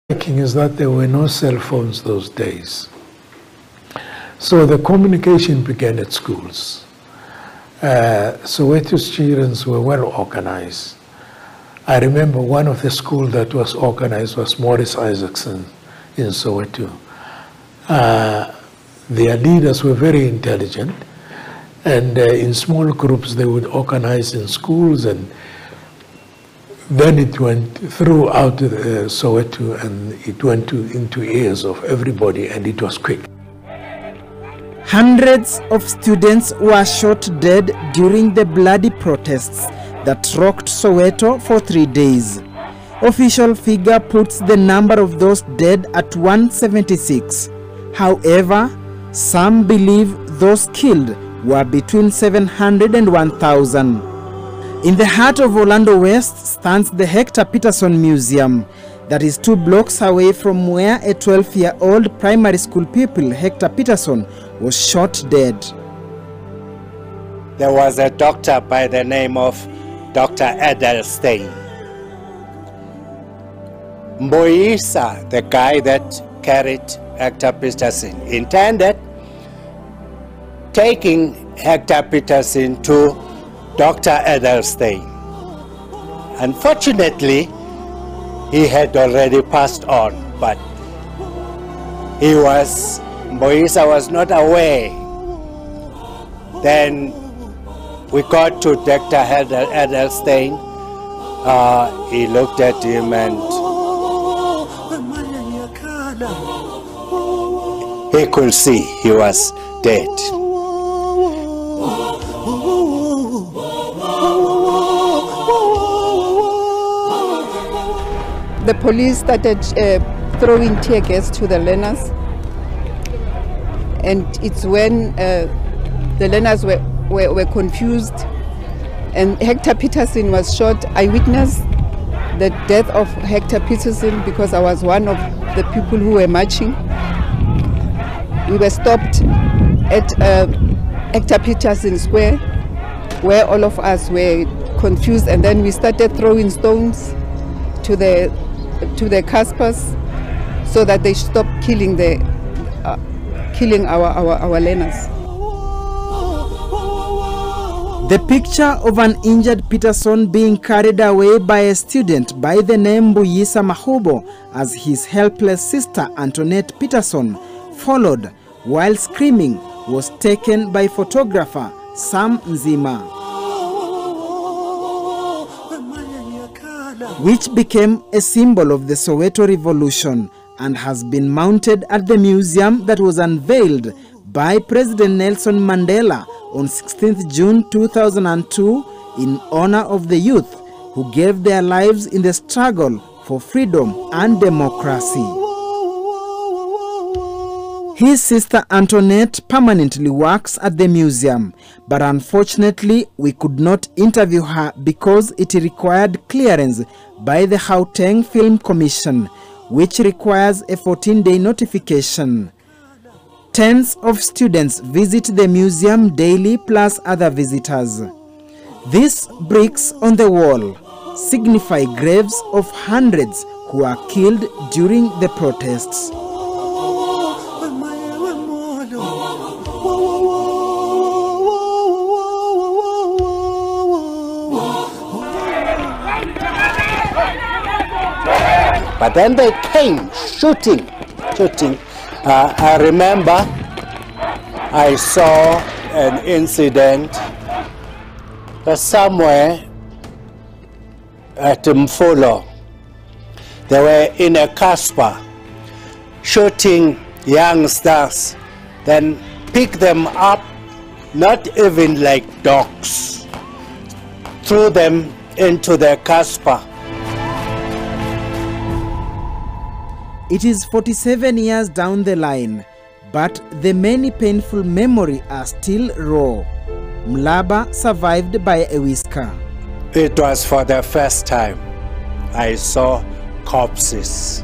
Is that there were no cell phones those days. So the communication began at schools. Soweto's children were well organized. I remember one of the schools that was organized was Morris Isaacson in Soweto. Their leaders were very intelligent, and in small groups they would organize in schools, and then it went throughout Soweto, and it went into ears of everybody, and it was quick. Hundreds of students were shot dead during the bloody protests that rocked Soweto for 3 days. Official figure puts the number of those dead at 176. However, some believe those killed were between 700 and 1,000. In the heart of Orlando West stands the Hector Peterson Museum that is 2 blocks away from where a 12-year-old primary school pupil, Hector Peterson, was shot dead. There was a doctor by the name of Dr. Edelstein. Mboisa, the guy that carried Hector Peterson, intended taking Hector Peterson to Dr. Edelstein. Unfortunately, he had already passed on, but Mboisa was not aware. Then we got to Dr. Edelstein. He looked at him and he could see he was dead. The police started throwing tear gas to the learners, and it's when the learners were confused, and Hector Peterson was shot. I witnessed the death of Hector Peterson because I was one of the people who were marching. We were stopped at Hector Peterson Square, where all of us were confused, and then we started throwing stones to the Caspers so that they stop killing our learners. The picture of an injured Peterson being carried away by a student by the name Mbuyisa Mahubo as his helpless sister Antoinette Peterson followed while screaming was taken by photographer Sam Nzima, which became a symbol of the Soweto Revolution and has been mounted at the museum that was unveiled by President Nelson Mandela on 16th June 2002 in honor of the youth who gave their lives in the struggle for freedom and democracy. His sister Antoinette permanently works at the museum, but unfortunately we could not interview her because it required clearance by the Gauteng Film Commission, which requires a 14-day notification. Tens of students visit the museum daily plus other visitors. These bricks on the wall signify graves of hundreds who are killed during the protests. But then they came shooting. I remember I saw an incident somewhere at Mfulo. They were in a Casper shooting youngsters, then pick them up, not even like dogs, threw them into the Casper. It is 47 years down the line, but the many painful memories are still raw. Mlaba survived by a whisker. It was for the first time I saw corpses.